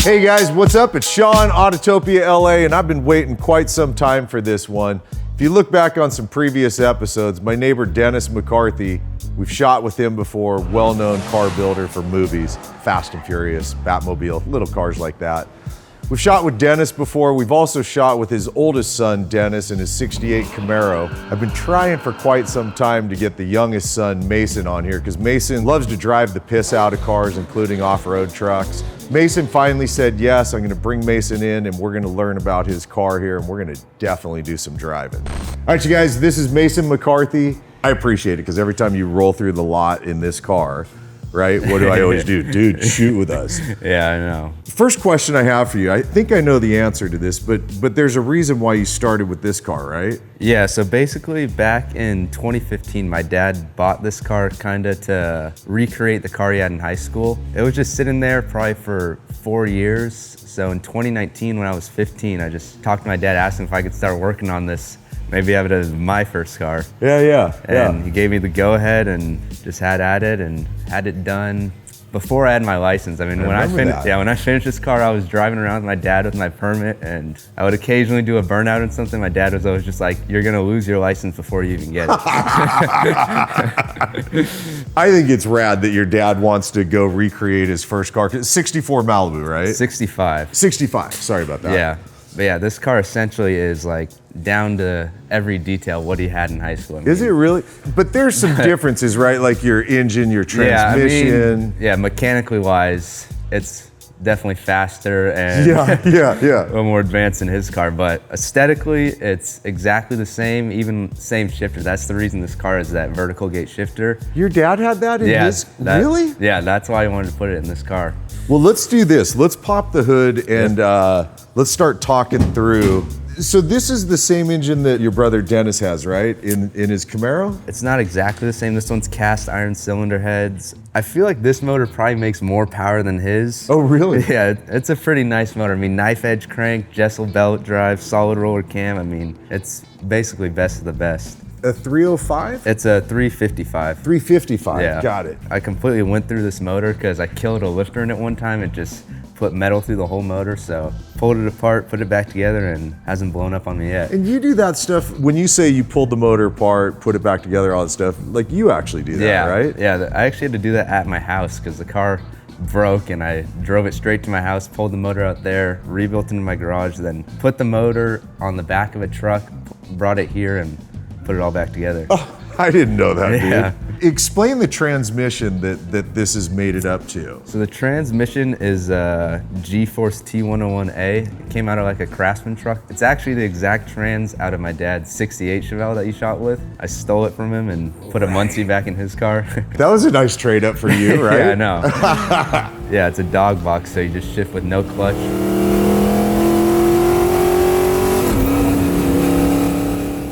Hey guys, what's up? It's Sean, Autotopia LA, and I've been waiting quite some time for this one. If you look back on some previous episodes, my neighbor Dennis McCarthy, we've shot with him before, well-known car builder for movies, Fast and Furious, Batmobile, little cars like that. We've shot with Dennis before. We've also shot with his oldest son, Dennis, in his 68 Camaro. I've been trying for quite some time to get the youngest son, Mason, on here because Mason loves to drive the piss out of cars, including off-road trucks. Mason finally said yes. I'm gonna bring Mason in and we're gonna learn about his car here and we're gonna definitely do some driving. All right, you guys, this is Mason McCarthy. I appreciate it because every time you roll through the lot in this car, right? What do I always do? Dude, shoot with us. Yeah, I know. First question I have for you, I think I know the answer to this, but there's a reason why you started with this car, right? Yeah, so basically back in 2015, my dad bought this car kinda to recreate the car he had in high school. It was just sitting there probably for 4 years. So in 2019, when I was 15, I just talked to my dad, asked him if I could start working on this, maybe have it as my first car. Yeah. And he gave me the go-ahead and just had at it and had it done before I had my license. I mean, when I finished this car, I was driving around with my dad with my permit, and I would occasionally do a burnout and something. My dad was always just like, "You're gonna lose your license before you even get it." I think it's rad that your dad wants to go recreate his first car. 64 Malibu, right? 65. 65, sorry about that. Yeah. But yeah, this car essentially is like down to every detail what he had in high school. I mean, is it really? But there's some differences, right? Like your engine, your transmission. Yeah, mechanically wise, it's definitely faster and yeah. a little more advanced in his car. But aesthetically, it's exactly the same, even same shifter. That's the reason this car is that vertical gate shifter. Your dad had that in his? Really? Yeah, that's why I wanted to put it in this car. Well, let's do this. Let's pop the hood and let's start talking through. So this is the same engine that your brother Dennis has, right? In his Camaro? It's not exactly the same. This one's cast iron cylinder heads. I feel like this motor probably makes more power than his. Oh, really? Yeah, it's a pretty nice motor. I mean, knife edge crank, Jessel belt drive, solid roller cam. I mean, it's basically best of the best. A 305? It's a 355. 355, yeah. Got it. I completely went through this motor because I killed a lifter in it one time and just put metal through the whole motor. So pulled it apart, put it back together, and hasn't blown up on me yet. And you do that stuff, when you say you pulled the motor apart, put it back together, all that stuff, like you actually do that, right? Yeah, I actually had to do that at my house because the car broke and I drove it straight to my house, pulled the motor out there, rebuilt it in my garage, then put the motor on the back of a truck, brought it here and put it all back together. Oh, I didn't know that, yeah. Dude. Explain the transmission that this has made it up to. So the transmission is a G-Force T101A. It came out of like a Craftsman truck. It's actually the exact trans out of my dad's 68 Chevelle that he shot with. I stole it from him and put a Muncie back in his car. That was a nice trade up for you, right? Yeah, I know. Yeah, it's a dog box, so you just shift with no clutch.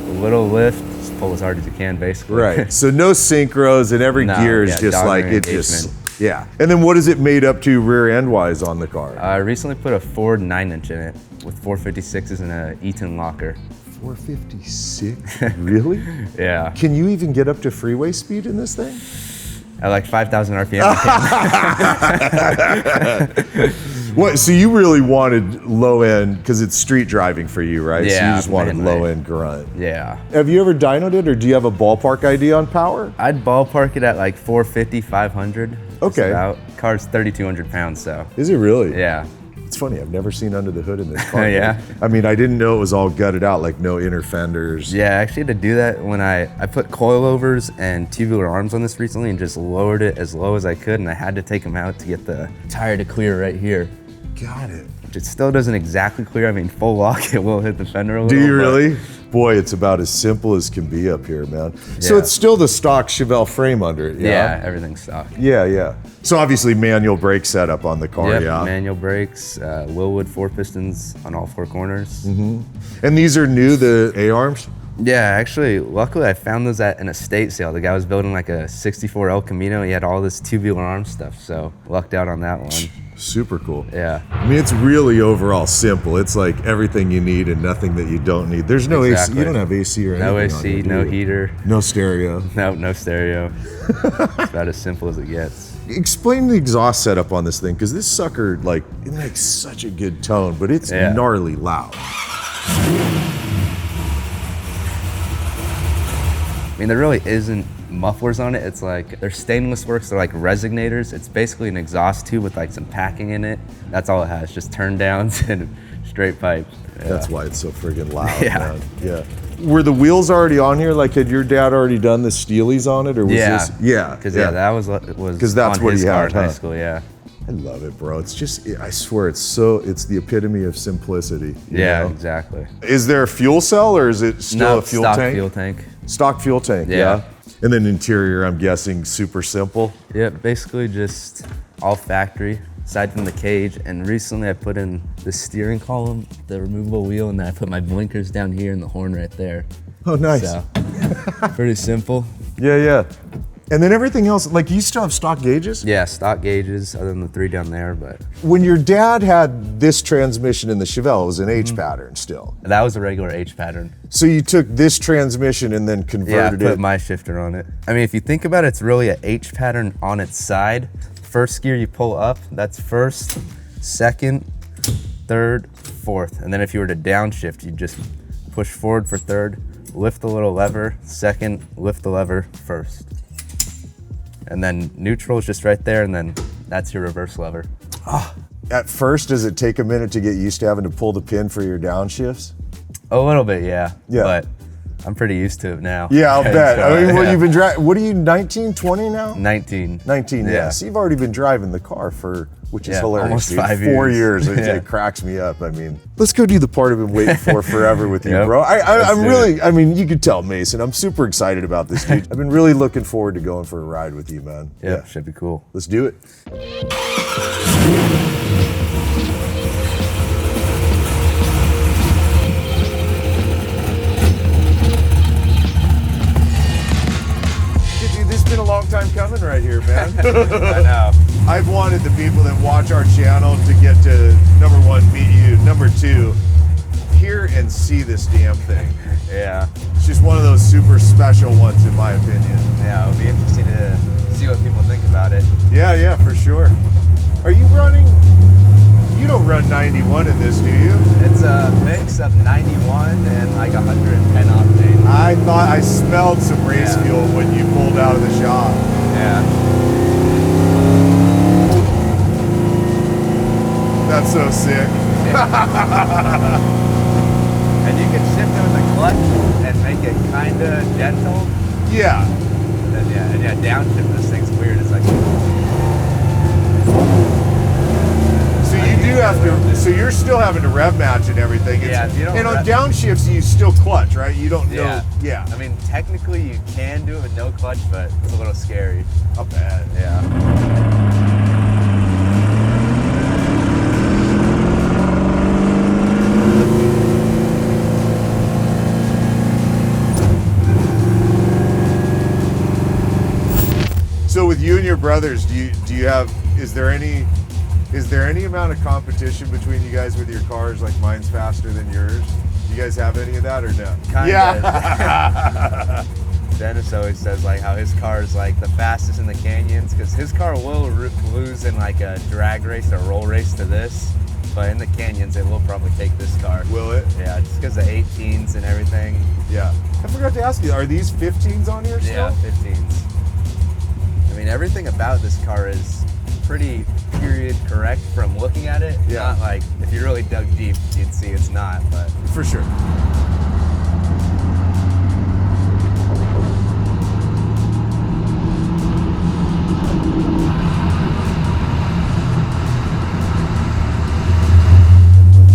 A little lift. Pull as hard as you can, basically. Right. So no synchros, and every gear is just like it just. Yeah. And then what is it made up to rear end wise on the car? I recently put a Ford 9-inch in it with 456s and a Eaton locker. 456? Really? Yeah. Can you even get up to freeway speed in this thing? At like 5,000 RPM. What? So you really wanted low end because it's street driving for you, right? Yeah. So you just wanted low end grunt. Yeah. Have you ever dynoed it, or do you have a ballpark idea on power? I'd ballpark it at like 450, 500. Okay. Car's 3,200 pounds, so. Is it really? Yeah. It's funny, I've never seen under the hood in this car. Yeah. I mean, I didn't know it was all gutted out, like no inner fenders. Yeah, I actually had to do that when I put coilovers and tubular arms on this recently and just lowered it as low as I could, and I had to take them out to get the tire to clear right here. Got it. It still doesn't exactly clear. I mean, full lock, it will hit the fender a little. Do you really? Boy, it's about as simple as can be up here, man. Yeah. So it's still the stock Chevelle frame under it, yeah? Yeah, everything's stock. Yeah. So obviously manual brake setup on the car, yep, yeah? Manual brakes, Willwood 4 pistons on all 4 corners. Mm-hmm. And these are new, the A-arms? Yeah, actually, luckily I found those at an estate sale. The guy was building like a 64 El Camino. He had all this tubular arm stuff, so lucked out on that one. Super cool. Yeah. I mean, it's really overall simple. It's like everything you need and nothing that you don't need. There's no AC. You don't have AC or anything. No on AC, here, do no you? heater. No stereo. No stereo. It's about as simple as it gets. Explain the exhaust setup on this thing, because this sucker, like, it makes such a good tone, but it's gnarly loud. I mean, there really isn't mufflers on it. It's like, they're stainless works, they're like resignators. It's basically an exhaust tube with like some packing in it. That's all it has, just turn downs and straight pipes. Yeah. That's why it's so friggin' loud, Yeah. man. Yeah. Were the wheels already on here? Like, had your dad already done the Steelies on it, or was this? Yeah. Because that was because that's on what his he car had, in high huh? school. Yeah. I love it, bro. It's just, I swear, it's the epitome of simplicity. You know? Exactly. Is there a fuel cell, or is it still a fuel stock tank? fuel tank. Stock fuel tank, yeah. And then interior, I'm guessing, super simple. Yeah, basically just all factory, aside from the cage. And recently I put in the steering column, the removable wheel, and then I put my blinkers down here and the horn right there. Oh, nice. So, pretty simple. Yeah. And then everything else, like, you still have stock gauges? Yeah, stock gauges, other than the 3 down there, but. When your dad had this transmission in the Chevelle, it was an H pattern still. That was a regular H pattern. So you took this transmission and then converted I put it. my shifter on it. I mean, if you think about it, it's really a H pattern on its side. First gear you pull up, that's first, second, third, fourth. And then if you were to downshift, you just push forward for third, lift the little lever, second, lift the lever, first. And then neutral is just right there, and then that's your reverse lever. At first, does it take a minute to get used to having to pull the pin for your downshifts? A little bit, yeah. Yeah. But I'm pretty used to it now. Yeah, I'll bet. So, I mean, yeah. you've been driving, what are you, 19, 20 now? 19. 19, yeah. Yeah. So you've already been driving the car for, which is Yeah, hilarious. almost dude. 5 4 years. years. Yeah. It cracks me up. I mean, let's go do the part I've been waiting for forever with you, Yep. bro. Let's I'm do really, I mean, you could tell, Mason, I'm super excited about this, dude. I've been really looking forward to going for a ride with you, man. Yeah, should be cool. Let's do it. Dude, this has been a long time coming right here, man. I know. I've wanted the people that watch our channel to get to, number one, meet you, number two, hear and see this damn thing. Yeah. It's just one of those super special ones, in my opinion. Yeah, it'll be interesting to see what people think about it. Yeah, for sure. Are you running? You don't run 91 in this, do you? It's a mix of 91 and like 110 octane. I thought I smelled some race Yeah. fuel when you pulled out of the shop. Yeah. That's so sick. And you can shift it with a clutch and make it kind of gentle. Yeah. And yeah, downshift this thing's weird. It's like. So you do have to. So you're still having to rev match and everything. Yeah, if you don't and on rev- downshifts, you still clutch, right? You don't know. Yeah. I mean, technically you can do it with no clutch, but it's a little scary. Not bad. Yeah. So with you and your brothers, do you have? Is there any amount of competition between you guys with your cars? Like mine's faster than yours. Do you guys have any of that or no? Kinda. Yeah. Dennis always says like how his car is like the fastest in the canyons because his car will lose in like a drag race or roll race to this, but in the canyons it will probably take this car. Will it? Yeah, just because of 18s and everything. Yeah. I forgot to ask you, are these 15s on here still? Yeah, 15s. I mean, everything about this car is pretty period correct from looking at it. Yeah. Not like, if you really dug deep, you'd see it's not, but. For sure.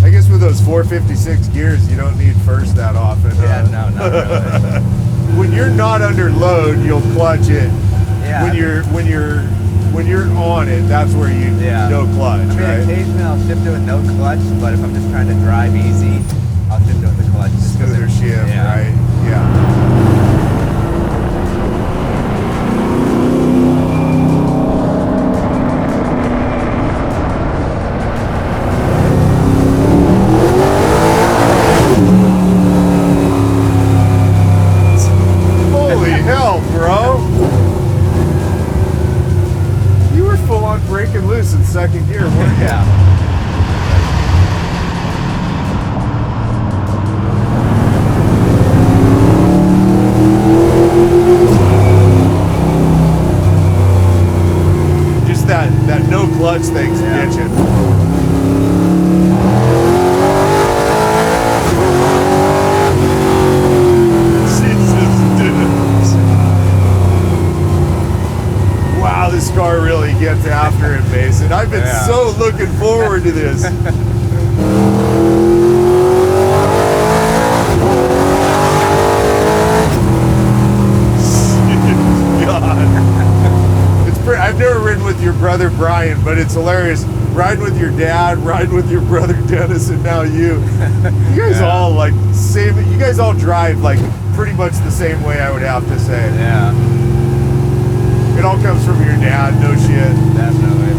I guess with those 456 gears, you don't need first that often. Yeah, no, not really. When you're not under load, you'll clutch it. Yeah. When you're on it, that's where you no clutch, I mean, right? occasionally I'll shift it with no clutch, but if I'm just trying to drive easy, I'll shift it with the clutch. Just 'cause Smoother shift, yeah. right? Yeah. this in second gear, weren't you? Yeah. Just that no clutch thing's bitching. Wow, this car really gets after it, Mason. I've been so looking forward to this. God. It's pretty, I've never ridden with your brother Brian, but it's hilarious. Riding with your dad, riding with your brother Dennis, and now you. You guys all like same. You guys all drive like pretty much the same way, I would have to say. Yeah. It all comes from your dad, no shit. Definitely.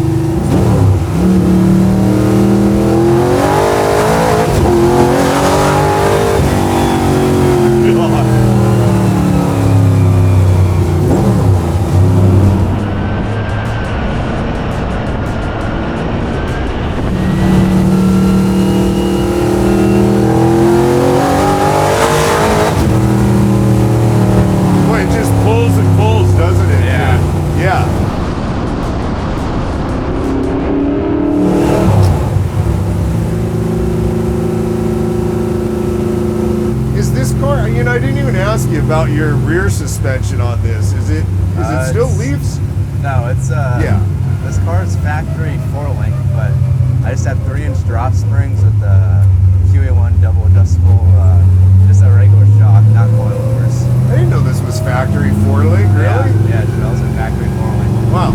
Boy, it just pulls and pulls, doesn't it? Yeah. Yeah. Is this car, you know, I didn't even ask you about your rear suspension on this. Is it still leaves? No, it's this car is factory 4-link, but I just have 3-inch drop springs with the QA1 double adjustable, just a regular shock, not coilovers. I didn't know this was factory 4-link, really? Yeah, Chevelle's a factory 4-link. Wow.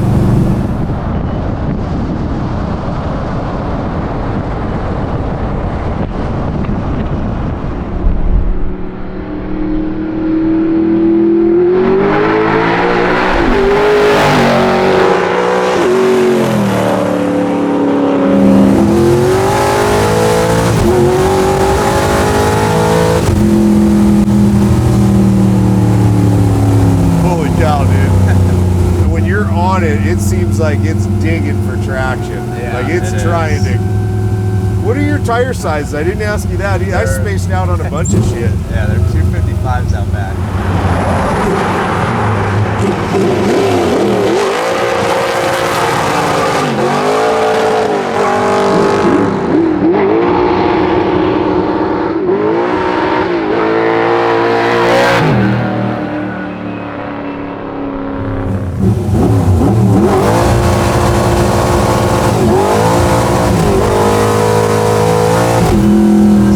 Holy cow, dude. When you're on it, it seems like it's digging for traction. Yeah, like it's it trying is. to. What are your tire sizes? I didn't ask you that. I spaced out on a bunch of shit. Yeah, they're 255s out back.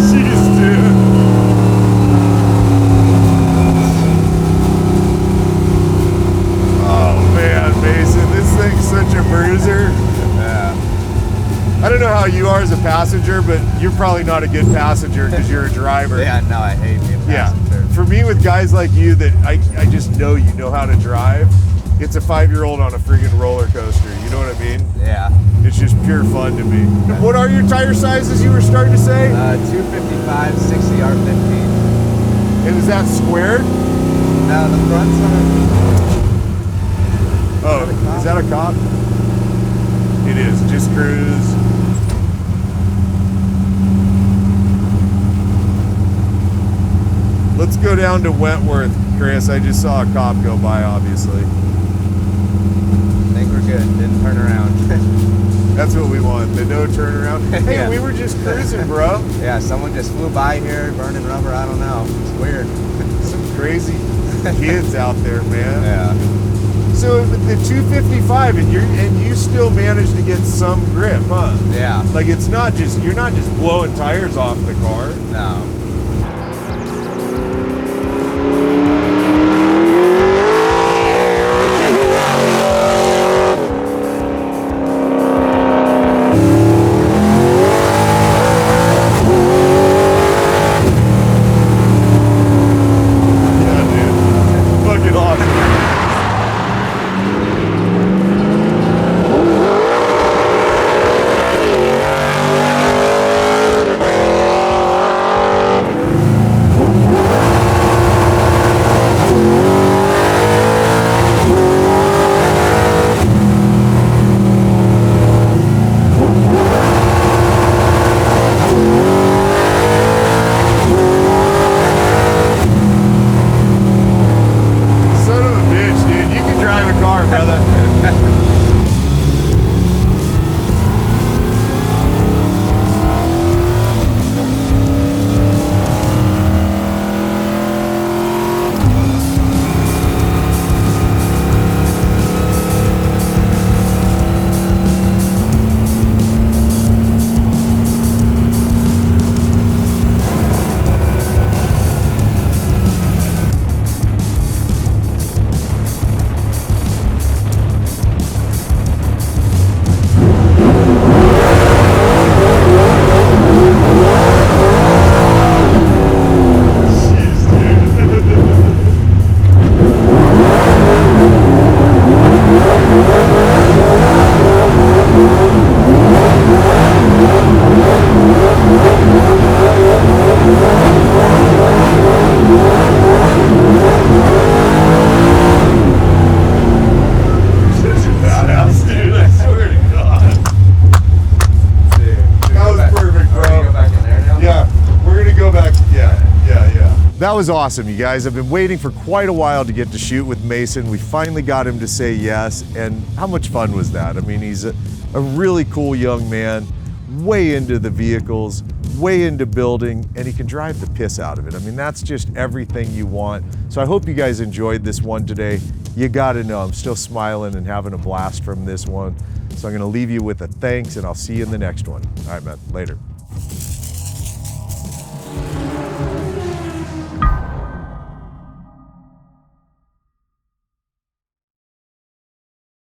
Jeez, dude. Oh man, Mason, this thing's such a bruiser. Yeah. I don't know how you are as a passenger, but you're probably not a good passenger because you're a driver. Yeah, no, I hate being a Yeah. passenger. For me, with guys like you that I just know you know how to drive, it's a 5-year-old on a friggin' roller coaster. You know what I mean? Yeah. It's just pure fun to me. What are your tire sizes you were starting to say? 255, 60R15. And is that squared? No, the front's on Oh, is that a cop? It is. Just cruise. Let's go down to Wentworth, Chris. I just saw a cop go by, obviously. I think we're good. Didn't turn around. That's what we want, the no turnaround. Hey, Yeah. we were just cruising, bro. Yeah, someone just flew by here, burning rubber. I don't know. It's weird. Some crazy kids out there, man. Yeah. So with the 255, and you still managed to get some grip, huh? Yeah. Like it's not just, you're not just blowing tires off the car. No. Yeah, dude. Fucking awesome. was awesome, you guys. I've been waiting for quite a while to get to shoot with Mason. We finally got him to say yes, and how much fun was that? I mean, he's a really cool young man, way into the vehicles, way into building, and he can drive the piss out of it. I mean, that's just everything you want. So I hope you guys enjoyed this one today. You gotta know, I'm still smiling and having a blast from this one. So I'm gonna leave you with a thanks, and I'll see you in the next one. All right, man, later.